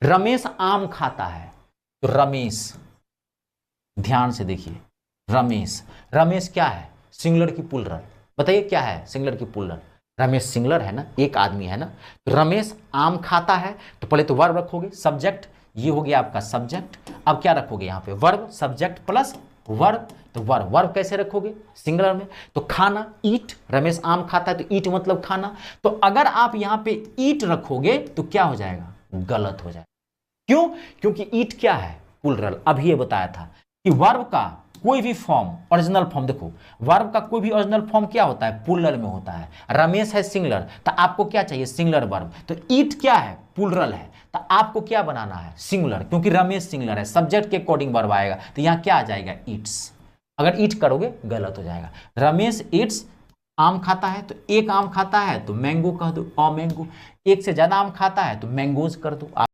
रमेश आम खाता है, तो रमेश, ध्यान से देखिए, रमेश, रमेश क्या है, सिंगुलर की प्लूरल, बताइए क्या है सिंगुलर की प्लूरल, रमेश सिंगुलर है ना, एक आदमी है ना, तो रमेश आम खाता है, तो पहले तो वर्ब रखोगे, सब्जेक्ट, ये हो गया आपका सब्जेक्ट, अब क्या रखोगे यहाँ पे, वर्ब, सब्जेक्ट प्लस वर्ब, तो वर्ब, वर्ब कैसे रखोगे सिंगुलर में, तो खाना, ईट, रमेश आम खाता है तो ईट मतलब खाना, तो अगर आप यहाँ पे ईट रखोगे तो क्या हो जाएगा, गलत हो जाएगा। क्यों, क्योंकि ईट क्या है, प्लूरल, अभी ये बताया था कि वर्ब का कोई भी फॉर्म, ओरिजिनल फॉर्म, देखो वर्ब का कोई भी ओरिजिनल फॉर्म क्या होता है, प्लूरल में होता है, रमेश है सिंगुलर, तो आपको क्या चाहिए, सिंगुलर वर्ब, तो ईट क्या है, प्लूरल है, तो आपको क्या बनाना है, सिंगुलर, क्योंकि रमेश सिंगुलर है, सब्जेक्ट के अकॉर्डिंग वर्ब आएगा, तो यहां क्या आ जाएगा, ईट्स, अगर ईट करोगे गलत हो जाएगा, रमेश ईट्स आम खाता है, तो एक आम खाता है तो मैंगो कह दो, और मैंगो, एक से ज्यादा आम खाता है तो मैंगोज कर दो।